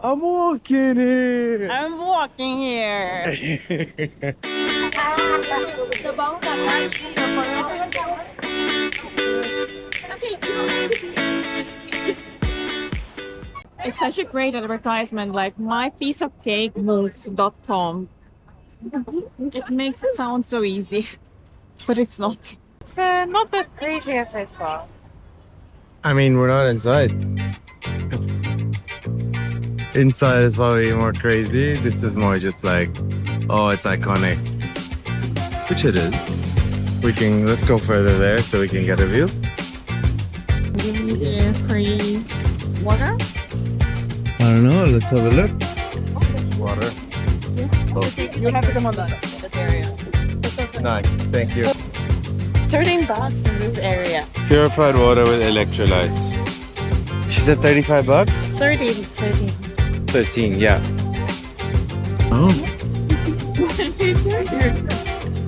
I'm walking here. I'm walking here. It's such a great advertisement, like mypieceofcakemousse.com. It makes it sound so easy, but it's not. It's not that crazy as I saw. I mean, we're not inside. Inside is probably more crazy. This is more just like, oh, it's iconic. Which it is. Let's go further there so we can get a view. Free water? I don't know, let's have a look. Water. You have to come on this area. Nice, thank you. 13 bucks in this area. Purified water with electrolytes. She said 35 bucks? 13. 13, yeah. Oh.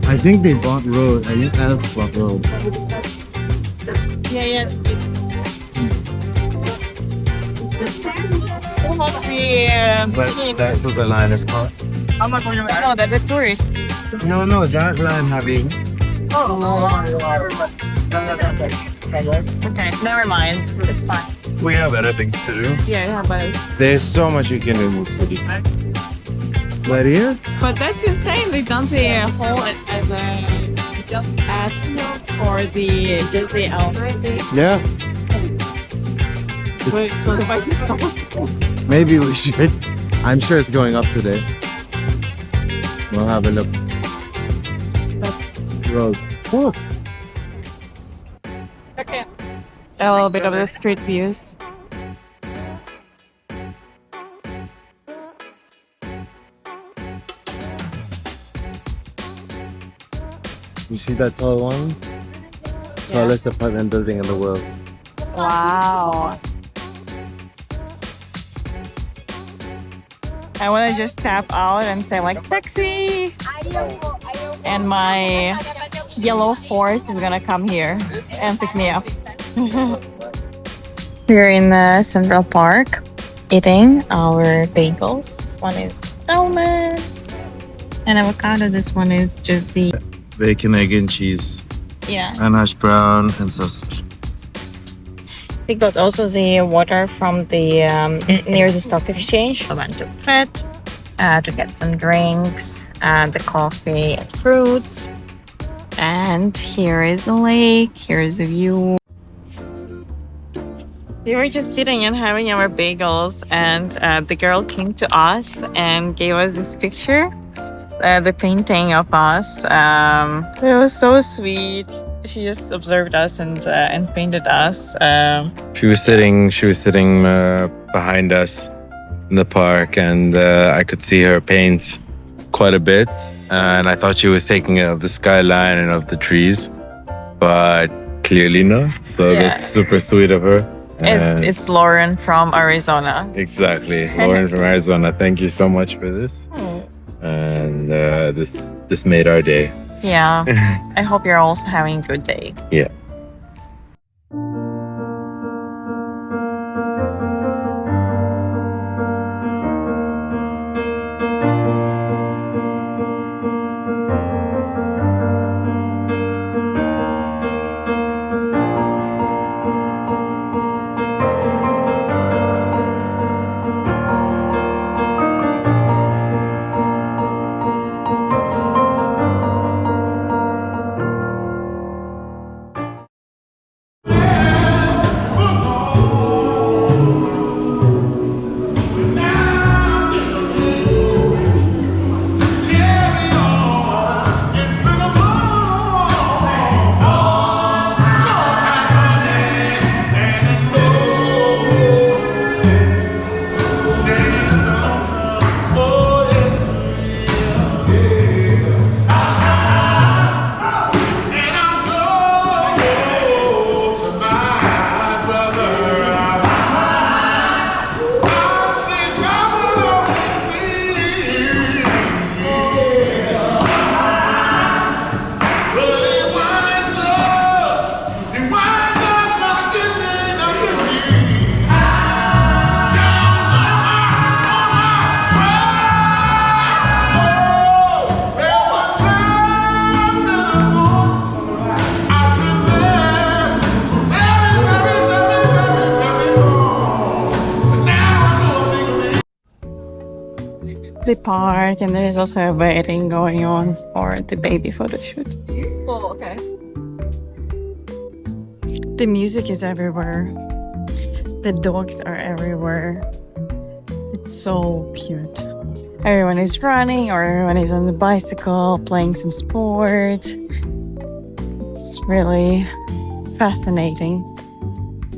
I think they bought road. I think Alex bought road. Yeah. But that's what the line is called. No, that's a tourist. No, that line having. Okay, never mind. It's fine. We have better things to do. Yeah, but There's so much you can do in the city. Right here? but that's insane. They don't see a whole ads for the JZL. Yeah. Wait, so the bike is stopped. Maybe we should. I'm sure it's going up today. We'll have a look. Road. Oh. Okay. A little bit of the street views. You see that tall one? Tallest apartment building in the world. Wow. I want to just tap out and say like taxi, and my yellow horse is gonna come here and pick me up. We're in the Central Park eating our bagels. This one is Ramen and avocado. This one is just the Bacon, egg, and cheese. yeah. And hash brown and sausage. We got also the water from the near the stock exchange. I went to Pret to get some drinks, the coffee and fruits. And here is the lake. Here is the view. We were just sitting and having our bagels, and the girl came to us and gave us this picture, the painting of us. It was so sweet. She just observed us and painted us. She was sitting behind us in the park, and I could see her paint quite a bit. And I thought she was taking it of the skyline and of the trees, but clearly not. So Yeah. that's super sweet of her. And It's Lauren from Arizona. exactly, Lauren from Arizona. Thank you so much for this. And this made our day. Yeah. I hope you're also having a good day. Yeah. the park, and there's also a wedding going on or the baby photo shoot. Oh, okay. The music is everywhere. The dogs are everywhere. It's so cute. Everyone is running or everyone is on the bicycle playing some sport. It's really fascinating.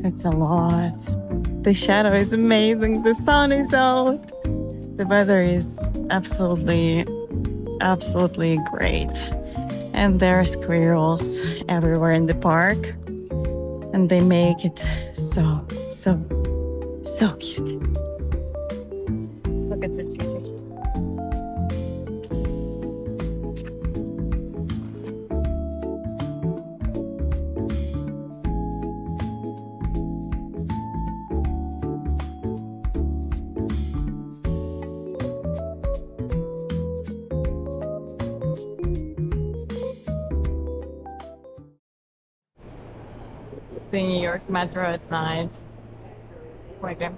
It's a lot. The shadow is amazing. The sun is out. The weather is absolutely great. And there are squirrels everywhere in the park. And they make it so cute. Look at this beauty. The New York Metro at night. Oh my God.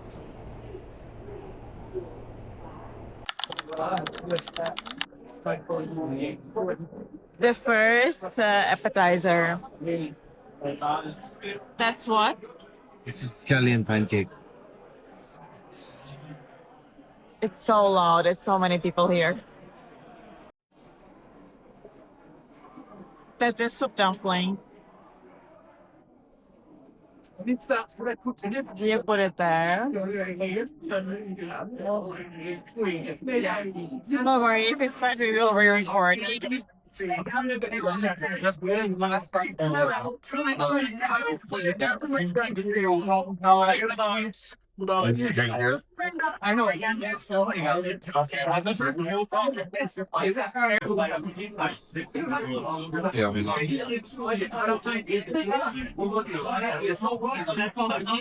The first appetizer. That's what? This is scallion pancake. It's so loud. There's so many people here. That's a soup dumpling. You put it there. Don't worry, if it's spicy, we'll re-record. I know.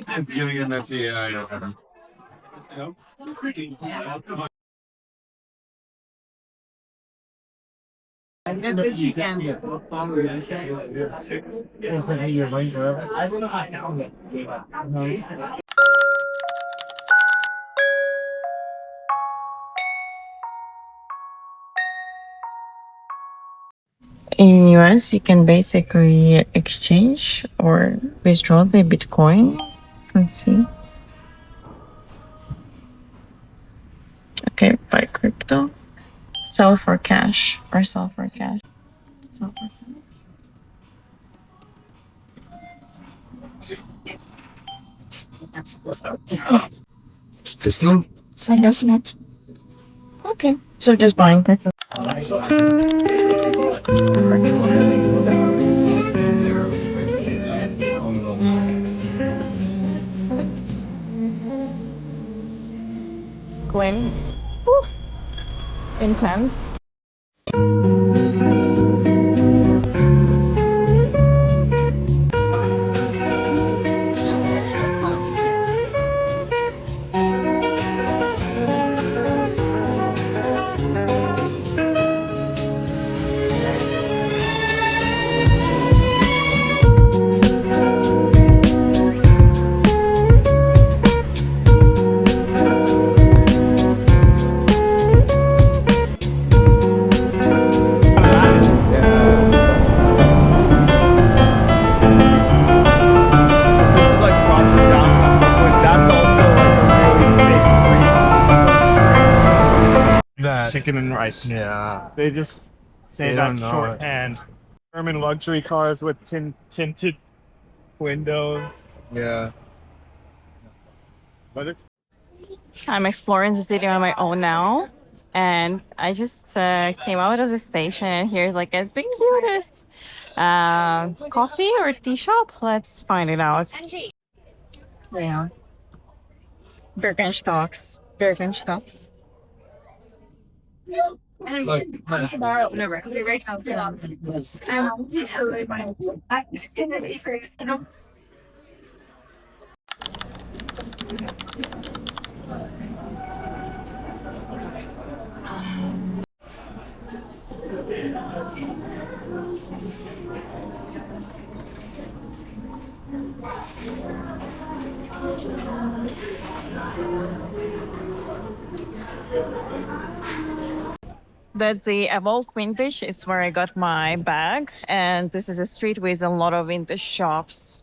It's giving a messy And then the chicken. In US, you can basically exchange or withdraw the Bitcoin. Let's see. Okay, buy crypto. Sell for cash or sell for cash. Sell for cash. This one? I guess not. Okay, so just buying crypto. Glen. Woo. Intense. Chicken and rice. Yeah. They just say They that don't know shorthand. German luxury cars with tinted windows. Yeah. But it's I'm exploring the city on my own now. And I just came out of the station, and here's like the cutest coffee or tea shop. Let's find it out. Yeah. Birkenstocks. Birkenstocks. Tomorrow, whenever. I'll be right now. That's the Evolve Vintage. It's where I got my bag. And this is a street with a lot of vintage shops.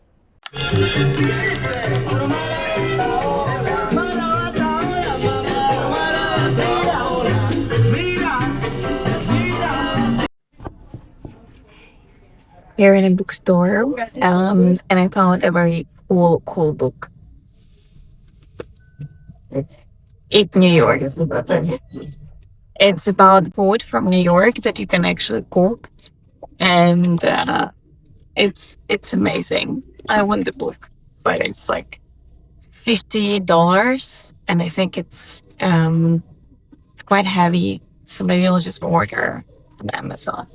We're in a bookstore, and I found a very cool book. It's New York. It's about food from New York that you can actually cook, and it's amazing. I want the book, but it's like $50, and I think it's quite heavy, so maybe I'll just order on Amazon.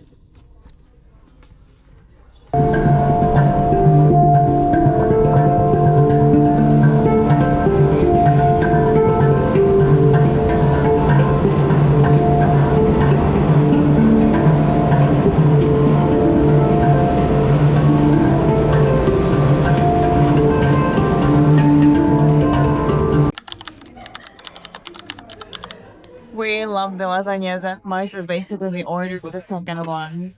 We love the lasagna that much, so basically we ordered the second one.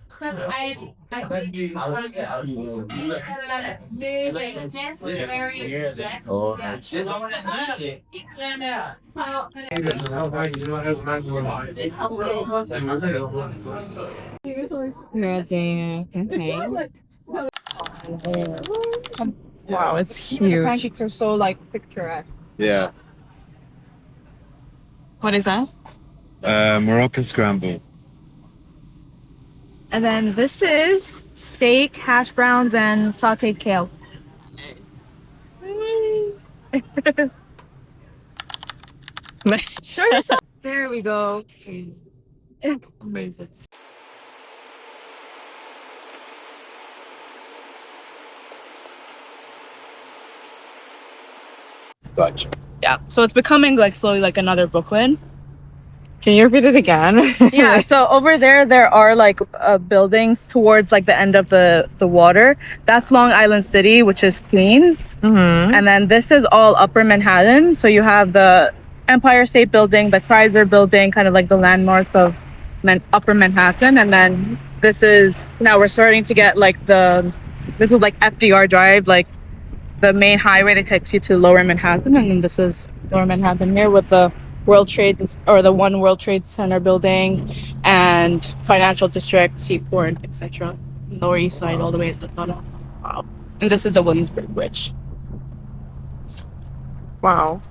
Wow, it's huge. The pancakes are so like picturesque. Yeah. What is that? Moroccan scramble. And then this is steak, hash browns, and sauteed kale. Show yourself. There we go. Amazing. Scotch. Yeah. So it's becoming like slowly like another Brooklyn. Can you repeat it again? Yeah. So over there are like buildings towards like the end of the water. That's Long Island City, which is Queens. Mm-hmm. And then this is all Upper Manhattan. So you have the Empire State Building, the Chrysler Building, kind of like the landmark of Upper Manhattan. And then this is, now we're starting to get like this is like FDR Drive, like the main highway that takes you to Lower Manhattan. And then this is Lower Manhattan here with the World Trade, or the One World Trade Center building and financial district, seaport, etc. Lower East Side all the way to the bottom. Wow. And this is the Williamsburg Bridge. Wow.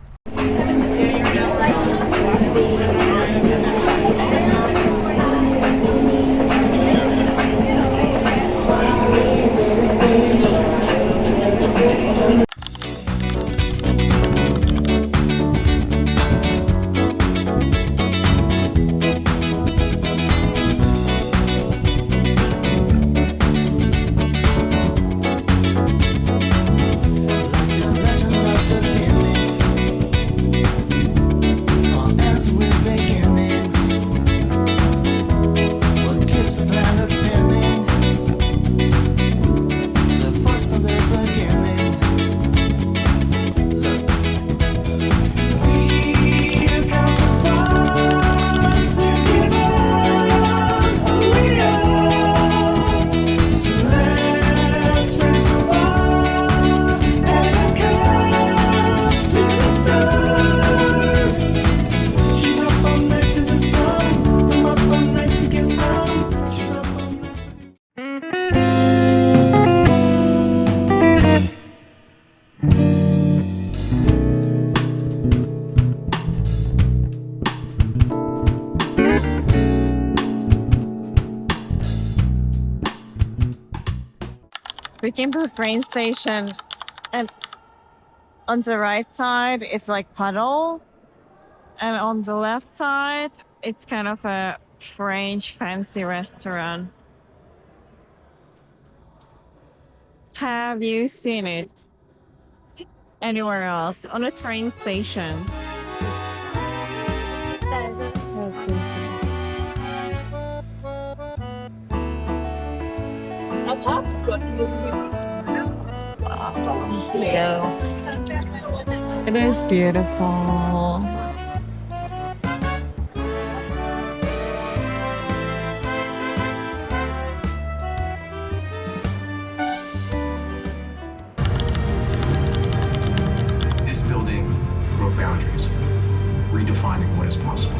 We came to the train station, and on the right side it's like puddle, and on the left side it's kind of a French fancy restaurant. Have you seen it anywhere else on a train station? Wow. Yeah. It is beautiful. This building broke boundaries, redefining what is possible.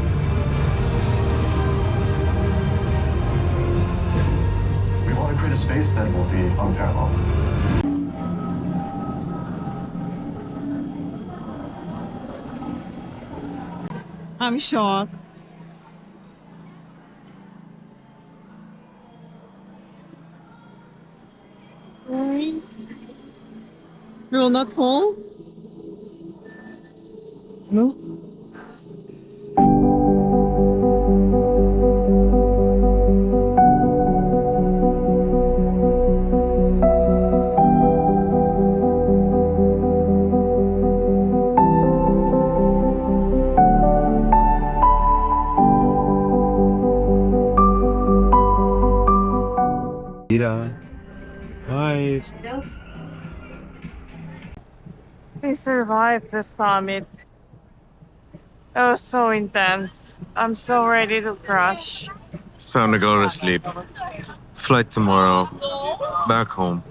We want to create a space that will be unparalleled. I'm shocked. You will not fall? No. Ira. Hi. We survived the summit. It was so intense. I'm so ready to crash. It's time to go to sleep. Flight tomorrow. Back home.